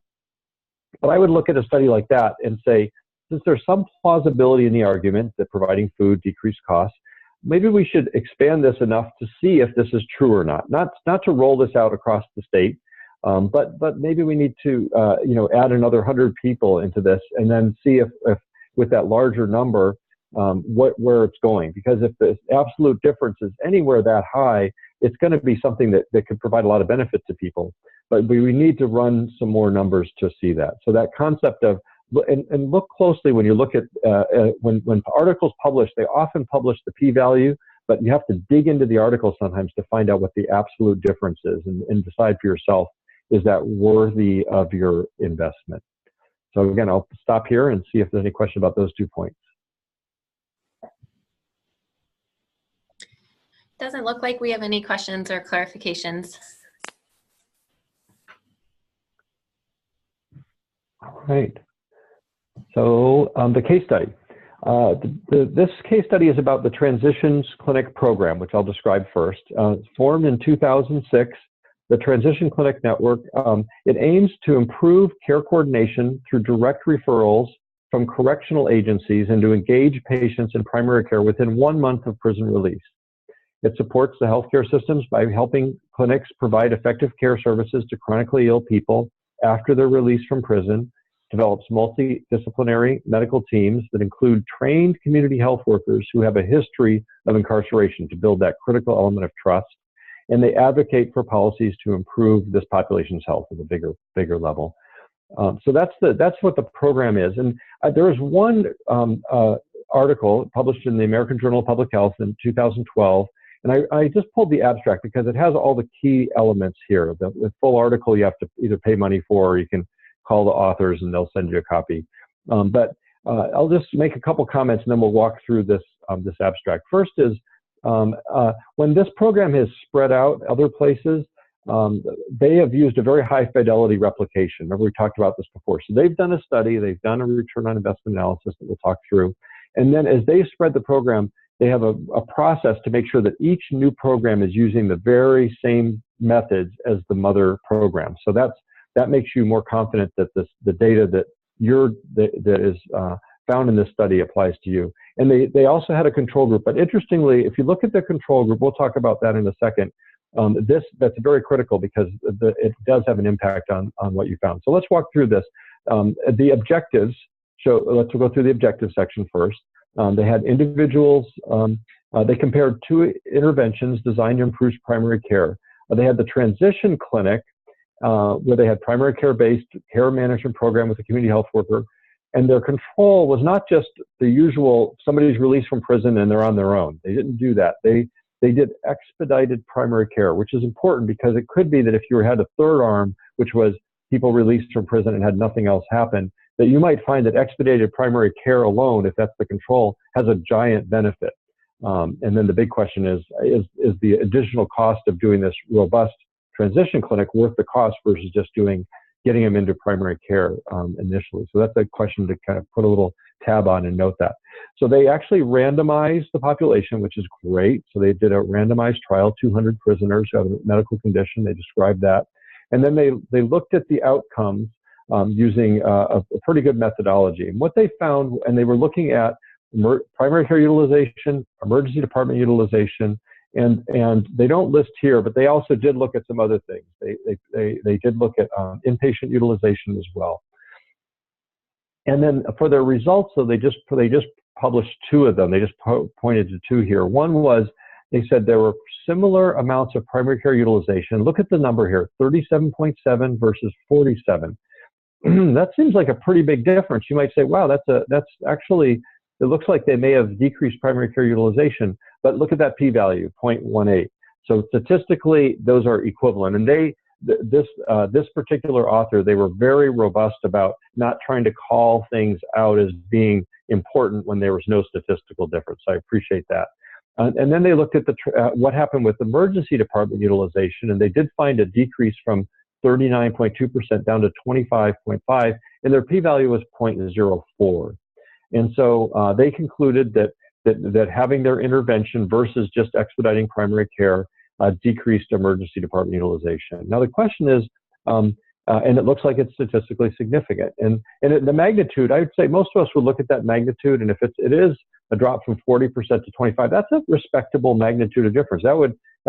But I would look at a study like that and say, since there's some plausibility in the argument that providing food decreased costs, maybe we should expand this enough to see if this is true or not. Not to roll this out across the state, but maybe we need to add another 100 people into this and then see if with that larger number where it's going. Because if the absolute difference is anywhere that high, it's going to be something that could provide a lot of benefit to people. But we need to run some more numbers to see that. So that concept of and look closely when you look at when articles publish, they often publish the p-value, but you have to dig into the article sometimes to find out what the absolute difference is and decide for yourself, is that worthy of your investment? So again, I'll stop here and see if there's any question about those 2 points. Doesn't look like we have any questions or clarifications. All right. So the case study. This case study is about the Transitions Clinic program, which I'll describe first. It's formed in 2006, the Transition Clinic Network. It aims to improve care coordination through direct referrals from correctional agencies and to engage patients in primary care within 1 month of prison release. It supports the healthcare systems by helping clinics provide effective care services to chronically ill people after their release from prison, develops multidisciplinary medical teams that include trained community health workers who have a history of incarceration to build that critical element of trust, and they advocate for policies to improve this population's health at a bigger level. So that's what the program is. And there is one article published in the American Journal of Public Health in 2012, and I just pulled the abstract because it has all the key elements here. The full article you have to either pay money for, or you can call the authors and they'll send you a copy. But I'll just make a couple comments and then we'll walk through this abstract. First is when this program has spread out other places, they have used a very high fidelity replication. Remember we talked about this before. So they've done a study, they've done a return on investment analysis that we'll talk through. And then as they spread the program, they have a process to make sure that each new program is using the very same methods as the mother program. So that makes you more confident that the data that is found in this study applies to you. And they also had a control group. But interestingly, if you look at the control group, we'll talk about that in a second. That's very critical because it does have an impact on what you found. So let's walk through this. The objectives. Let's go through the objective section first. They had individuals. They compared two interventions designed to improve primary care. They had the transition clinic, where they had primary care-based care management program with a community health worker. And their control was not just the usual, somebody's released from prison and they're on their own. They didn't do that. They did expedited primary care, which is important because it could be that if you had a third arm, which was people released from prison and had nothing else happen, that you might find that expedited primary care alone, if that's the control, has a giant benefit. And then the big question is the additional cost of doing this robust transition clinic worth the cost versus just getting them into primary care initially? So that's a question to kind of put a little tab on and note that. So they actually randomized the population, which is great. So they did a randomized trial, 200 prisoners who have a medical condition. They described that. And then they looked at the outcomes using a pretty good methodology. And what they found, and they were looking at primary care utilization, emergency department utilization, and they don't list here, but they also did look at some other things. They did look at inpatient utilization as well. And then for their results, so they just published two of them. They just pointed to two here. One was, they said there were similar amounts of primary care utilization. Look at the number here, 37.7 versus 47. That seems like a pretty big difference. You might say, wow, that's actually, it looks like they may have decreased primary care utilization, but look at that p-value, 0.18. So statistically, those are equivalent. And this particular author, they were very robust about not trying to call things out as being important when there was no statistical difference. I appreciate that. And then they looked at what happened with emergency department utilization, and they did find a decrease from 39.2% down to 25.5, and their p-value was 0.04. And so they concluded that having their intervention versus just expediting primary care decreased emergency department utilization. Now the question is, and it looks like it's statistically significant. And the magnitude, I would say most of us would look at that magnitude, and if it is a drop from 40% to 25, that's a respectable magnitude of difference. That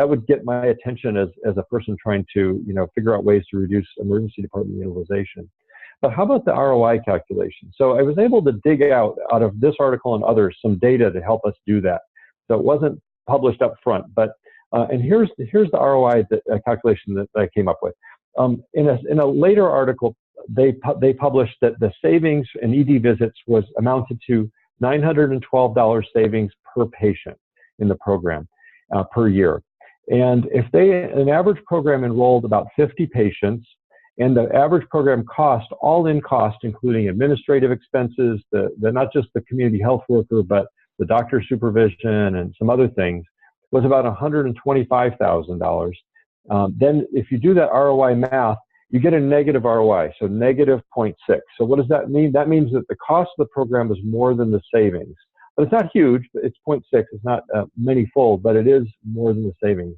would get my attention as a person trying to figure out ways to reduce emergency department utilization. But how about the ROI calculation? So I was able to dig out of this article and others some data to help us do that. So it wasn't published up front, but and here's the ROI calculation that I came up with. In a later article, they published that the savings in ED visits amounted to $912 savings per patient in the program per year. And if an average program enrolled about 50 patients, and the average program cost, all-in cost, including administrative expenses, not just the community health worker, but the doctor supervision and some other things, was about $125,000. Then if you do that ROI math, you get a negative ROI, so negative 0.6. So what does that mean? That means that the cost of the program is more than the savings. But it's not huge, it's 0.6, it's not many-fold, but it is more than the savings.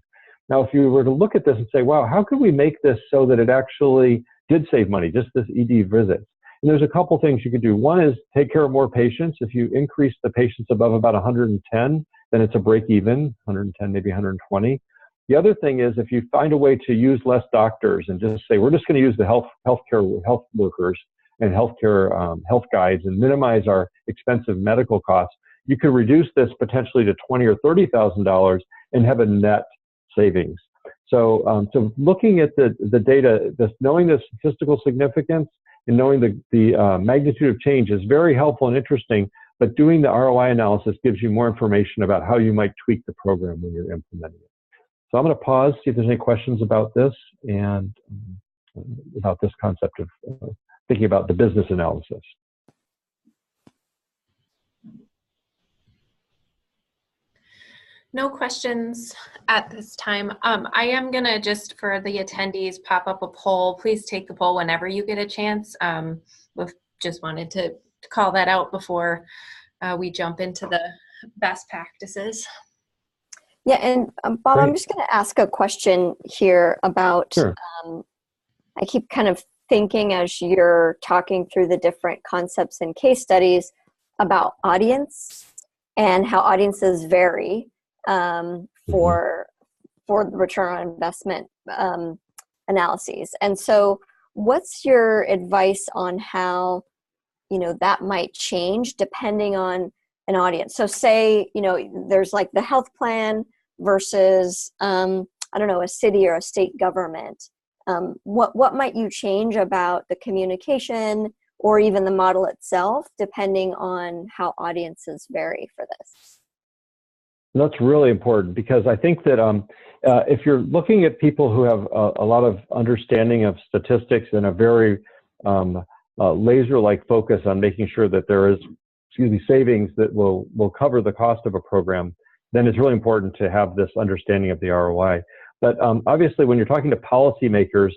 Now, if you were to look at this and say, wow, how could we make this so that it actually did save money, just this ED visit? And there's a couple things you could do. One is take care of more patients. If you increase the patients above about 110, then it's a break even, 110, maybe 120. The other thing is if you find a way to use less doctors and just say, we're just going to use the health workers and health guides and minimize our expensive medical costs, you could reduce this potentially to $20,000 or $30,000 and have a net savings. So looking at the data, knowing the statistical significance and knowing the magnitude of change is very helpful and interesting, but doing the ROI analysis gives you more information about how you might tweak the program when you're implementing it. So I'm going to pause, see if there's any questions about this and about this concept of thinking about the business analysis. No questions at this time. I am going to just, for the attendees, pop up a poll. Please take the poll whenever you get a chance. We've just wanted to call that out before we jump into the best practices. Yeah, and Bob, Great. I'm just going to ask a question here about, Sure. I keep kind of thinking as you're talking through the different concepts and case studies about audience and how audiences vary for the return on investment analyses. And so what's your advice on how, that might change depending on an audience? So say, there's like the health plan versus, I don't know, a city or a state government. What might you change about the communication or even the model itself, depending on how audiences vary for this? That's really important, because I think that if you're looking at people who have a lot of understanding of statistics and a very laser-like focus on making sure that there is, savings that will cover the cost of a program, then it's really important to have this understanding of the ROI. But obviously, when you're talking to policymakers,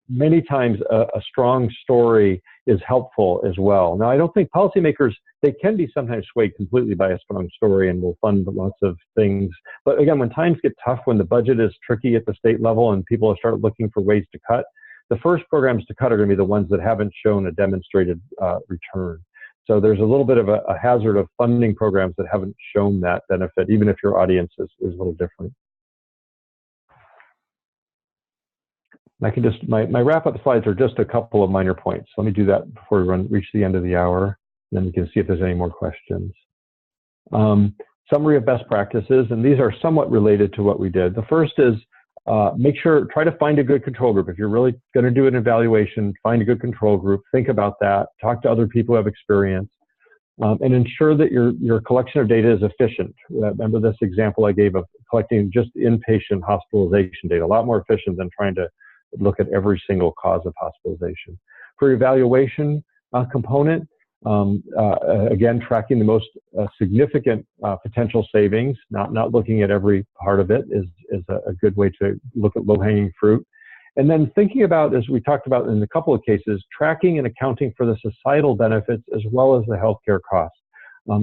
many times a strong story is helpful as well. Now, I don't think policymakers, they can be sometimes swayed completely by a strong story and will fund lots of things. But again, when times get tough, when the budget is tricky at the state level and people start looking for ways to cut, the first programs to cut are going to be the ones that haven't shown a demonstrated return. So there's a little bit of a hazard of funding programs that haven't shown that benefit, even if your audience is a little different. I can just, my wrap-up slides are just a couple of minor points. Let me do that before we reach the end of the hour, and then we can see if there's any more questions. Summary of best practices, and these are somewhat related to what we did. The first is try to find a good control group. If you're really going to do an evaluation, find a good control group, think about that, talk to other people who have experience, and ensure that your collection of data is efficient. Remember this example I gave of collecting just inpatient hospitalization data, a lot more efficient than trying to look at every single cause of hospitalization. For your evaluation component, again, tracking the most significant potential savings, not looking at every part of it is a good way to look at low-hanging fruit. And then thinking about, as we talked about in a couple of cases, tracking and accounting for the societal benefits as well as the healthcare costs.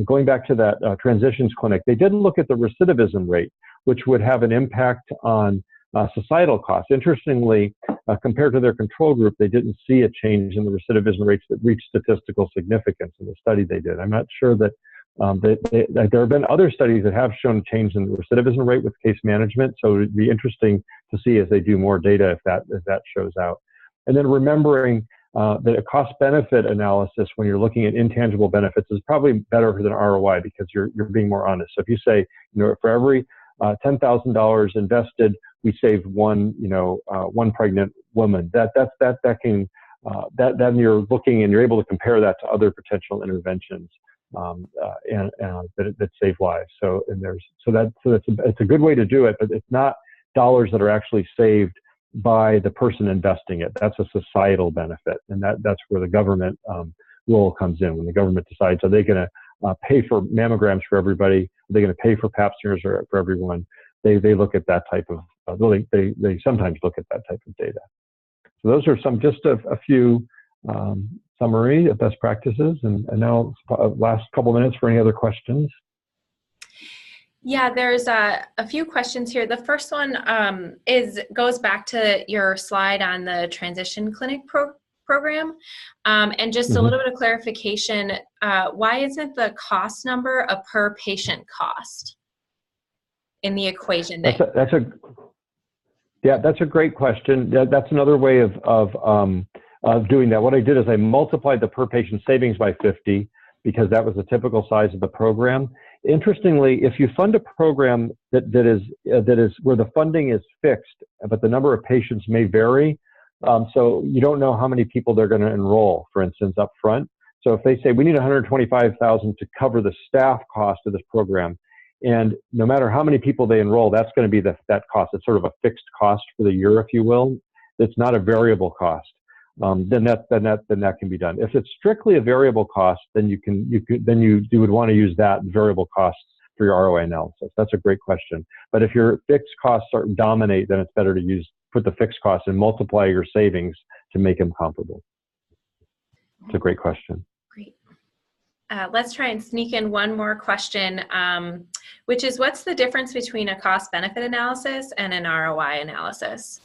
Going back to that transitions clinic, they did look at the recidivism rate, which would have an impact on societal costs. Interestingly, compared to their control group, they didn't see a change in the recidivism rates that reached statistical significance in the study they did. I'm not sure that there have been other studies that have shown a change in the recidivism rate with case management. So it'd be interesting to see as they do more data if that shows out. And then remembering that a cost-benefit analysis when you're looking at intangible benefits is probably better than ROI, because you're being more honest. So if you say, for every $10,000 invested, we saved one pregnant woman. Then you're looking and you're able to compare that to other potential interventions that save lives. It's a good way to do it, but it's not dollars that are actually saved by the person investing it. That's a societal benefit, and that's where the government role comes in. When the government decides, are they going to pay for mammograms for everybody? Are they going to pay for pap smears for everyone? They look at that type of, they sometimes look at that type of data. So those are just a few summary of best practices. And now last couple of minutes for any other questions. Yeah, there's a few questions here. The first one goes back to your slide on the transition clinic program. And just a little bit of clarification, why isn't the cost number a per patient cost in the equation? That's a great question. That's another way of doing that. What I did is I multiplied the per patient savings by 50 because that was the typical size of the program. Interestingly, if you fund a program that is where the funding is fixed, but the number of patients may vary, so you don't know how many people they're going to enroll, for instance, up front. So if they say we need $125,000 to cover the staff cost of this program, and no matter how many people they enroll, that's going to be that cost. It's sort of a fixed cost for the year, if you will. It's not a variable cost. Then that can be done. If it's strictly a variable cost, then you would want to use that variable cost for your ROI analysis. That's a great question. But if your fixed costs dominate, then it's better to put the fixed costs and multiply your savings to make them comparable. It's a great question. Great. Let's try and sneak in one more question, which is, what's the difference between a cost-benefit analysis and an ROI analysis?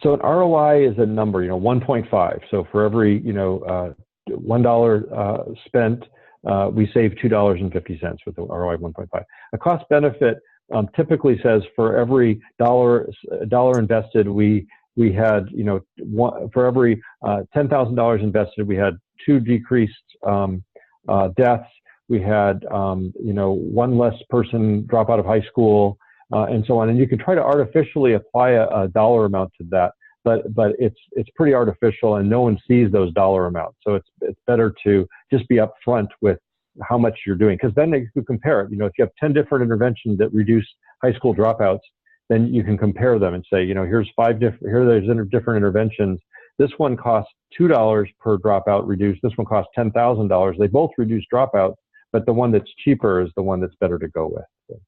So an ROI is a number, 1.5. So for every, $1 spent, we save $2.50 with the ROI 1.5. A cost benefit typically says for every dollar invested, we had, for every $10,000 invested, we had 2 decreased deaths. We had, one less person drop out of high school, and so on. And you can try to artificially apply a dollar amount to that, but it's pretty artificial, and no one sees those dollar amounts. So it's better to just be upfront with how much you're doing, because then you can compare it. If you have 10 different interventions that reduce high school dropouts, then you can compare them and say, here's there's different interventions. This one costs $2 per dropout reduced. This one costs $10,000. They both reduce dropouts, but the one that's cheaper is the one that's better to go with. So.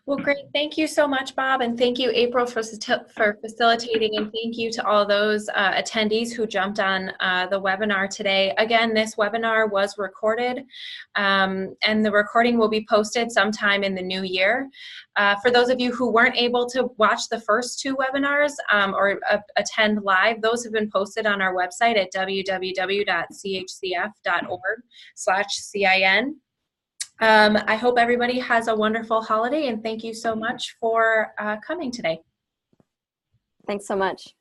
Well, great. Thank you so much, Bob. And thank you, April, for facilitating. And thank you to all those attendees who jumped on the webinar today. Again, this webinar was recorded, and the recording will be posted sometime in the new year. For those of you who weren't able to watch the first 2 webinars or attend live, those have been posted on our website at www.chcf.org/CIN. I hope everybody has a wonderful holiday, and thank you so much for coming today. Thanks so much.